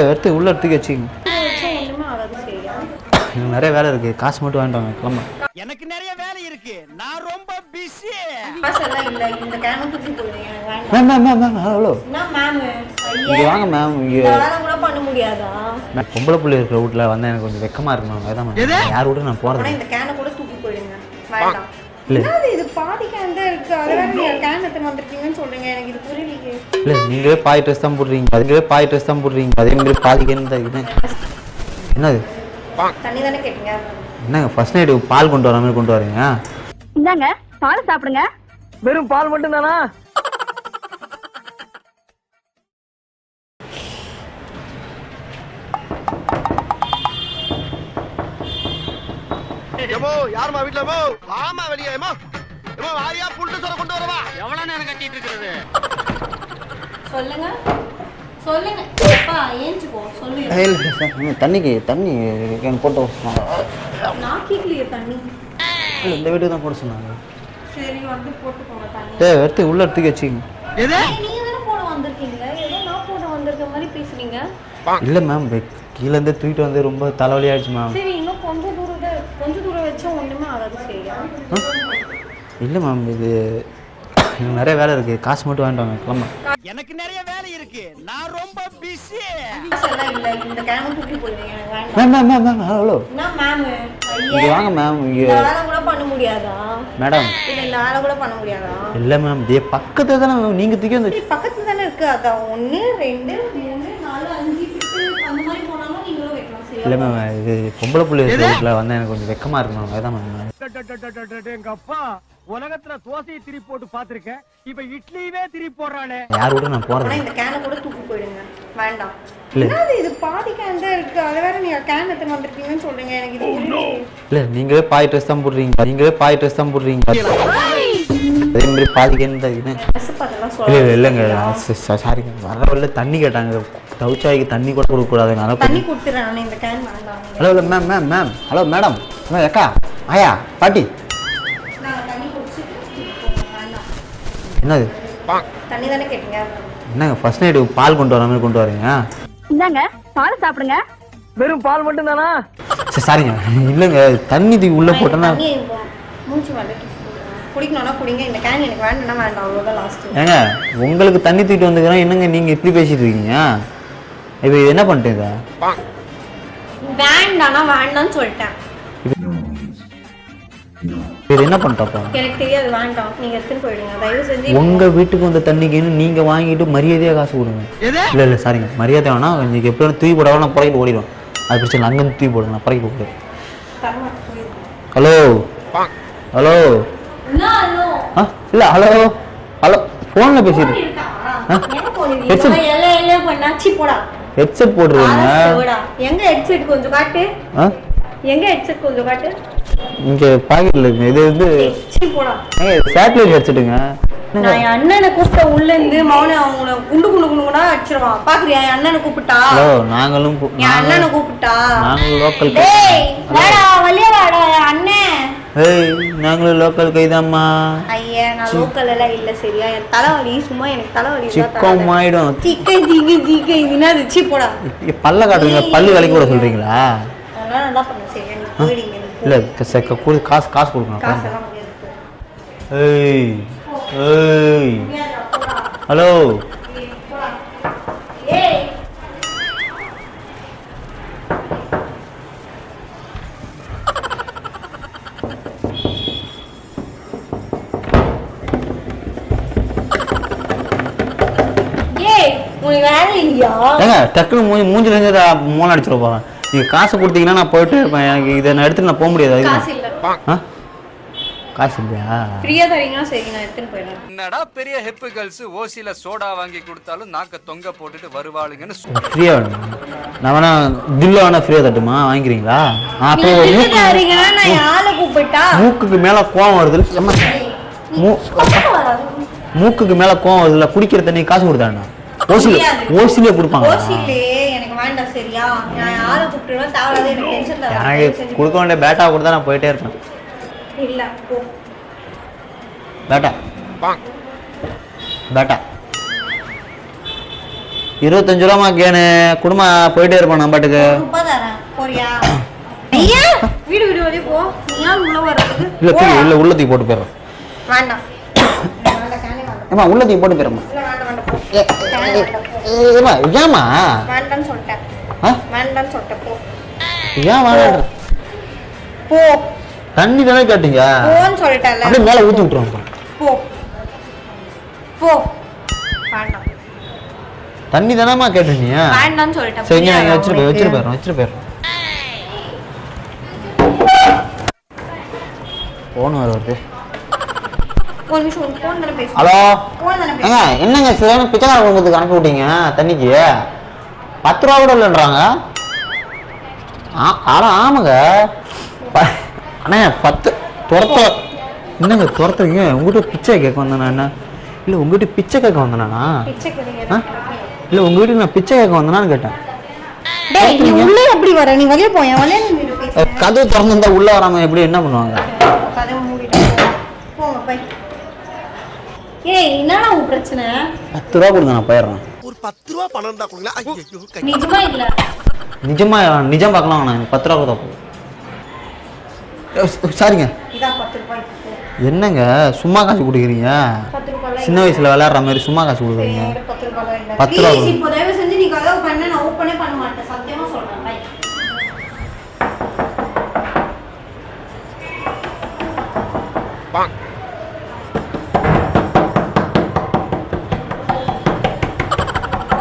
எடுத்து உள்ள எடுத்துக்க வச்சுக்கோங்க. நிறைய வேலை இருக்கு, காசு மட்டும் வாங்கிட்டு வாங்க, கிளம்ப. எனக்கு நிறைய வேலை இருக்கு, நான் ரொம்ப பிஸி. ஹலோ வாங்க மேம். பொம்பளை புள்ளி இருக்கிற வீட்டுல வந்து எனக்கு கொஞ்சம் வெக்கமா இருக்கு மேம். அதான் யார் வீட்டு நான் போறது. இல்ல நீங்களே பாய் ட்ரெஸ் தான் போடுறீங்க, அதுங்களே பாய் ட்ரெஸ் தான் போடுறீங்க, அதே மாதிரி பாதி கேன் தான். என்னது என்னங்க ஃபர்ஸ்ட் நைட் பால் கொண்டு வர மாதிரி கொண்டு வரீங்க? இந்தாங்க பால் சாப்பிடுங்க. வெறும் பால் மட்டும் தானா? யாருமா வீட்டுல ஆமா வெளியே வாரியா புல்ட்டு சொல்ல கொண்டு வரவா? எவ்வளவு நேரம் கட்டிட்டு இருக்கிறது? சொல்லுங்க சொல்லுங்க. தண்ணிக்கு தண்ணி போட்டு தண்ணி இந்த வீட்டுக்கு தான் போட சொன்னாங்க. சரி வந்து போட்டுக்கோங்க தண்ணி. எடுத்து உள்ள எடுத்துக்க வச்சுக்கோங்க. நீங்க தானே போட வந்திருக்கீங்க, ஏதோ நான் போட வந்திருக்க மாதிரி பேசுறீங்க. இல்ல மேம், கீழ இருந்து தூக்கிட்டு வந்து ரொம்ப தலைவலி ஆயிடுச்சு மேம். சரி இன்னும் கொஞ்சம் தூரம் வச்சா ஒண்ணுமே ஆகாது. சரியா? இல்ல மேம், இது நிறைய வேலை இருக்கு, காசு மட்டும் வாங்கிட்டு வாங்க, கிளம்ப. எனக்கு நிறைய வேலை இருக்கு, நான் ரொம்ப பிஸி. இல்ல இந்த கேன் தூக்கி போடுங்க. மேம் ஹலோ வாங்க மேம். வேலை கூட பண்ண முடியாதா மேடம்? இல்ல வேலை கூட பண்ண முடியாதா? இல்ல மேம், இதே பக்கத்துல தானே நீங்க தூக்கி வந்து. பக்கத்துல தானே இருக்கு, அதான் 1 2 3 4 5 அந்த மாதிரி போனாலும் நீங்களும் வைக்கலாம். இல்ல மேம், இது பொம்பளை புள்ளி வீட்டுல வந்து எனக்கு கொஞ்சம் வெக்கமா இருக்கு மேம். அதான் மேம். எங்க அப்பா உலகத்துல தோசையை திருப்பி போட்டு பாத்திருக்கேன், இப்ப இட்லியே திருப்பி போடுறானே. யார் வீட்டு நான் போறேன். இந்த கேனை கூட தூக்கி போயிடுங்க, வேண்டாம். என்னது இது பாதி கேன் தான் இருக்கு, அத வேற நீங்க கேன் எடுத்து வந்திருக்கீங்கன்னு சொல்றீங்க. எனக்கு இது இல்ல நீங்களே பாய் ட்ரெஸ் தான் போடுறீங்க, அதே மாதிரி பாதி கேன் தான் இருக்கு. இல்லங்க சாரிங்க, வரவல்ல தண்ணி கேட்டாங்க, தவுச்சாய்க்கு தண்ணி கூட கொடுக்க கூடாதுனால தண்ணி கொடுத்துறேன். இந்த கேன் வேண்டாம். ஹலோ மேம் ஹலோ மேடம், அக்கா ஆயா பாட்டி. என்னது தண்ணி தானே கேட்டீங்க? என்னங்க ஃபர்ஸ்ட் நைட் பால் கொண்டு வர மாதிரி கொண்டு வரீங்க? இந்தாங்க பால் சாப்பிடுங்க. வெறும் பால் மட்டும் தானா? சாரிங்க, இல்லங்க தண்ணி தூக்கி உள்ள போட்டேன்னா மூச்சு வலிக்கு குடிக்கணும்னா குடிங்க. இந்த கேன் எனக்கு வேண்டாம்னா வேண்டாம், அவ்வளோதான் லாஸ்ட். ஏங்க உங்களுக்கு தண்ணி தூக்கிட்டு வந்துக்கிறேன், என்னங்க நீங்க இப்படி பேசிட்டு இருக்கீங்க? இப்போ இது என்ன பண்ணிட்டீங்க? வேண்டாம்னா வேண்டாம்னு சொல்லிட்டேன். இது என்ன பண்ணிட்டப்பா? எனக்கு தெரியாது, வேண்டாம். நீங்க எடுத்துட்டு போயிடுங்க தயவு செஞ்சு. உங்க வீட்டுக்கு வந்த தண்ணிக்குன்னு நீங்க வாங்கிட்டு மரியாதையா காசு கொடுங்க. இல்ல சாரிங்க, மரியாதை வேணா. இன்னைக்கு எப்படி தூக்கி போடாம நான் புறக்கிட்டு ஓடிடும், அது பிரச்சனை. அங்கேருந்து தூக்கி போடுங்க, நான் புறக்கிட்டு போடுறேன். ஹலோ ஹலோ இல்ல ஹலோ ஹலோ போன்ல பேசிட்டு ஹெட்செட் போடுறீங்க. எங்க ஹெட்செட் கொஞ்சம் காட்டு, எங்க ஹெட்செட் கொஞ்சம் காட்டு. இங்க பாக்கெட்ல இருக்கு. இது வந்து சேட்டலைட் ஹெட்செட்டுங்க. நான் என் அண்ணனை கூப்பிட்ட உள்ள இருந்து மௌன அவங்கள குண்டு குண்டு குண்டுனா அடிச்சிருவான். பாக்குறியா? என் அண்ணனை கூப்பிட்டா. ஹலோ நாங்களும் என் அண்ணனை கூப்பிட்டா. நாங்களும் லோக்கல். டேய் வாடா வலிய வாடா அண்ணே. ஏய் நாங்களும் லோக்கல் கைதாம்மா. ஐயா நான் லோக்கல் எல்லாம் இல்ல. சரியா? என் தலைவலி சும்மா, எனக்கு தலைவலி தான். சிக்கம் ஆயிடும். சிக்கன் ஜிகி இதுனா ரிச்சி போடா. பல்ல காட்டுங்க, பல்லு விலைக்கு கூட சொல்றீங்களா? அதெல்லாம் நல்லா பண்ண. சரியா? நீ போயிடுங்க. இல்ல காசு கொடுக்கணும். காசெல்லாம் முடியாது. ஏய் ஏய் ஹலோ ஏய் உனக்கு வேலை இல்லையா? ஏங்க டக்குனு மூஞ்சில இருந்து மோளம் அடிச்சிட போறேன். நீங்க காசு கொடுத்தீங்கன்னா நான் போயிட்டு இருப்பேன். எனக்கு இதை நான் எடுத்துட்டு நான் போக முடியாது. காசு இல்ல. காசு இல்லையா? ஃப்ரீயா தரீங்கன்னா சரி, நான் எடுத்துட்டு போயிடுறேன். என்னடா பெரிய ஹெப்பு கேர்ள்ஸ் ஓசில சோடா வாங்கி கொடுத்தாலும் நாக்க தொங்க போட்டுட்டு வருவாளுங்கன்னு ஃப்ரீயா வேணும். நான் வேணா தில்ல வேணா ஃப்ரீயா தட்டுமா? வாங்கிக்கிறீங்களா? நான் யாரை கூப்பிட்டா மூக்குக்கு மேல கோவம் வருது. மூக்குக்கு மேல கோவம் வருதுல, குடிக்கிற தண்ணி காசு கொடுத்தாண்ணா ஓசிலே கொடுப்பாங்க. எனக்கு வேண்டாம். சரியா? நான் யாரை கூப்பிட்டுருவேன் தேவையில்லாத எனக்கு டென்ஷன் தர. எனக்கு கொடுக்க வேண்டிய பேட்டா கொடுத்தா நான் போயிட்டே இருப்பேன். இல்ல போ பேட்டா பேட்டா 25 ரூபாமா கேனு குடும்பம் போயிட்டே இருப்பான் நம்ம பாட்டுக்கு. ரூபாய் தரேன் போறியா? ஐயா வீடு வீடு வரையும் போ. நீ யார் உள்ள வர்றதுக்கு? இல்ல உள்ளத்துக்கு போட்டு போயிடுறேன். வேண்டாம் வேண்டாம் கேனே வேண்டாம். ஏமா உள்ளத்துக்கு போட்டு போயிடுறேன். இல்ல வேண்டாம் வேண்டாம் போ. ஏமா ஏமா வேண்டாம்னு சொல்லிட்டேன். வேண்டாம்னு சொல்லிட்டேன் போ. ஏன் வேண்டாம்? போ. தண்ணி தானே கேட்டீங்க. போன்னு சொல்லிட்டேன்ல. அப்படியே மேல ஊத்தி விட்டுருவாங்க. போ போ. வேண்டாம். தண்ணி தானேமா கேட்டீங்க. வேண்டாம்னு சொல்லிட்டேன். சரிங்க நான் வச்சிட்டு போயிடுறேன். போன் வருது. ஒரு நிமிஷம் போன் தானே பேசு. ஹலோ போன் தானே பேசு. ஏங்க என்னங்க சரியான பிச்சைக்கார குடும்பத்துக்கு அனுப்பி விட்டீங்க தண்ணிக்கு 10 ரூபா கூட இல்லைன்றாங்க. ஆமாங்க அண்ணா 10 என்னங்க துரத்துறீங்க? உங்ககிட்ட பிச்சை கேட்க வந்தேனா என்ன? இல்லை உங்ககிட்ட பிச்சை கேட்க வந்தேனா? இல்லை உங்க வீட்டுக்கு நான் பிச்சை கேட்க வந்தேனான்னு கேட்டேன். டேய் நீ உள்ளே எப்படி வர? நீ வெளிய போய் வெளிய நின்னு பேசு. கதவு திறந்திருந்தா உள்ள வராம எப்படி என்ன பண்ணுவாங்க? கதவு மூடிட்டு போங்க போய். ஏய் என்னடா உன் பிரச்சனை? 10 ரூபா கொடுங்க நான் போயிடுறேன். ஒரு 10 ரூபா பணம் இருந்தா கொடுங்களா? ஐயோ நிஜமா இல்ல. நிஜம் பார்க்கலாம் நான் 10 ரூபா கொடுத்தா போதும். சாரிங்க. இதான் 10 ரூபாய். என்னங்க சும்மா காசு கொடுக்குறீங்க? 10 ரூபாய். சின்ன வயசுல விளையாடுற மாதிரி சும்மா காசு கொடுக்குறீங்க. 10 ரூபாய் இல்ல. 10 ரூபா. இப்போ தயவு செஞ்சு நீ கதவு பண்ண நான் ஓபனே பண்ண மாட்டேன். சத்தியமா சொல்றேன். பை.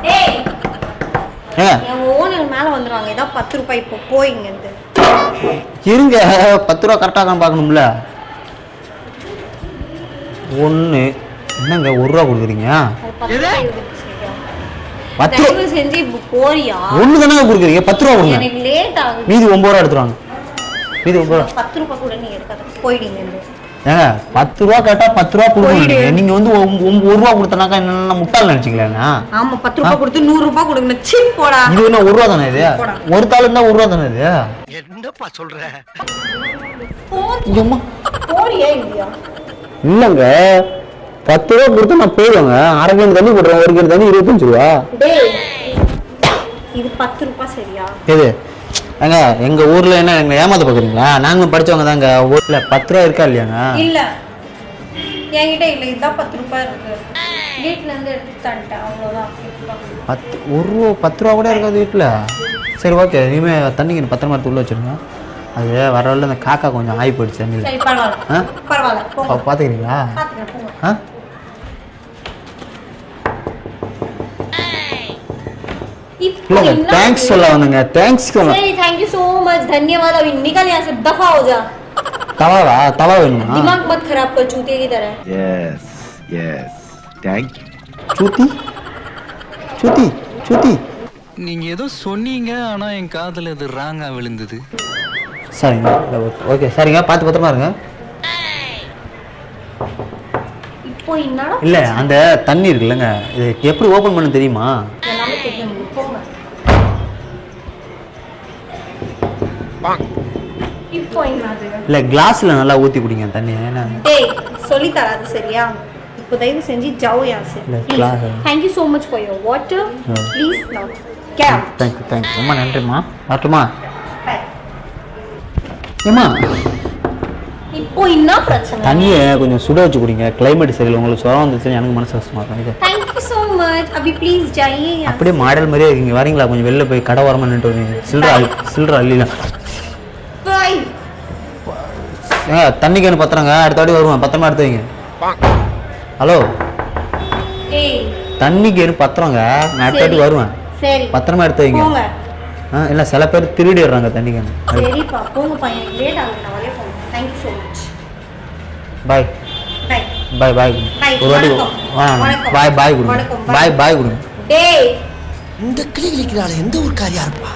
டேய் என் ஓனர் மேல வந்துருவாங்க. இதான் 10 ரூபாய். இப்போ போயிங்க இருந்து. இருங்க 10 ரூபா கரெக்டாக பார்க்கணும்ல. ஒன்று என்னங்க 1 ரூபா கொடுக்குறீங்க? 10 தயவு செஞ்சு இப்போ போறியா? ஒன்று தானே கொடுக்குறீங்க 10 ரூபா கொடுங்க. எனக்கு லேட் ஆகுது. மீதி 9 ரூபா எடுத்துருவாங்க. மீதி 9 ரூபா. 10 ரூபாய் கூட நீ எடுக்காத. போயிடுங்க இருந்து. ஏங்க 10 ரூபா கேட்டா 10 ரூபா கொடுங்க. நீங்க வந்து 1 ரூபா கொடுத்தனாக்கா என்ன முட்டாள் நினைச்சிங்களா? ஆமா 10 ரூபாய் கொடுத்து 100 ரூபாய் கொடுக்கணும். சீப் போடா. இது என்ன 1 ரூபா தானே இது? ஒரு தாள் இருந்தா 1 ரூபா தானே இது? என்னப்பா சொல்ற? அம்மா போறியா இல்லையா? இல்லங்க 10 ரூபா கொடுத்து நான் போயிடுவாங்க. அரை கிலோ தண்ணி போடுறேன். 1 கிலோ தண்ணி 25 ரூபா. டேய் இது 10 ரூபாய் சரியா? எது ஏங்க எங்க ஊர்ல என்ன எங்க ஏமாத்த பாக்குறீங்களா? நாங்களும் படிச்சவங்க தாங்க. ஊர்ல 10 ரூபா இருக்கா இல்லையாங்க? இல்ல என்கிட்ட இல்ல. இதுதான் 10 ரூபாய் இருக்கு. வீட்ல இருந்து எடுத்து தந்துட்டேன். அவ்வளவுதான். 10 ரூபா கூட இருக்காது வீட்டுல. சரி ஓகே இனிமே தண்ணிக்கு பத்திரமா எடுத்து உள்ள வச்சிருங்க. அது வர வரல அந்த காக்கா கொஞ்சம் ஆகி போயிடுச்சு தண்ணியில். சரி பரவாயில்ல பரவாயில்ல போங்க. பாத்துக்கிறீங்களா? பாத்துக்கிறேன் போங்க. இல்லங்க தேங்க்ஸ் சொல்ல வந்தங்க. தேங்க்ஸ் சொல்ல. सही थैंक यू सो मच. धन्यवाद. अभी निकल यहाँ से. दफा हो जा. तवा வேணுமா? दिमाग मत खराब कर चूतिए की तरह. यस थैंक चूती चूती चूती. நீங்க ஏதோ சொன்னீங்க ஆனா என் காதுல இது ராங்கா விழுந்தது. சரிங்க ஓகே சரிங்க பார்த்து பத்திரமா இருங்க. இப்போ என்னடா? இல்ல அந்த தண்ணி இருக்குல்லங்க இது எப்படி ஓபன் பண்ண தெரியுமா? எல்லாமே தெரியும். போங்க. இப்போ என்னது? இல்ல கிளாஸ்ல நல்லா ஊத்தி குடிங்க தண்ணி. என்ன டேய் சொல்லி தராது சரியா? இப்போ தயவு செஞ்சு जाओ यहाँ से. Thank you so much for your water. Please now. क्या? थैंक यू ரொம்ப நன்றிமா. வரட்டுமா? ஏமா இப்போ என்ன பிரச்சனை? தண்ணியை கொஞ்சம் சுட வச்சு குடிங்க. கிளைமேட் சரியில்லை. உங்களுக்கு சுரம் வந்துச்சு எனக்கு மனசு கஷ்டமா இருக்கும். Thank you so much. अभी प्लीज जाइए. அப்படியே மாடல் மாதிரியே இருக்கீங்க. வரீங்களா கொஞ்சம் வெளில போய் கடை ஓரமா நின்னுட்டு வரீங்க. சில்லற அள்ளிலாம். பை. தண்ணி கேனு பத்திரங்க. அடுத்த வாட்டி வருவேன். பத்திரமா எடுத்து வைங்க. ஹலோ ஏய் தண்ணி கேனு பத்திரங்க. நான் அடுத்த வாட்டி வருவேன். சரி பத்திரமா எடுத்து வைங்க. போங்க. இல்ல சில பேர் திருடிடுறாங்க தண்ணி கேனு. சரிப்பா போங்க பையன். லேட் ஆகுது. நான் வெளிய போறேன். Thank you so much. Bye bye bye bye. ஒரு வாட்டி பாய் பாய் கொடுங்க. பாய் பாய் கொடுங்க. டேய் இந்த கிளி கிளிக்கிறாள் எந்த ஊர்க்காரியா இருப்பா?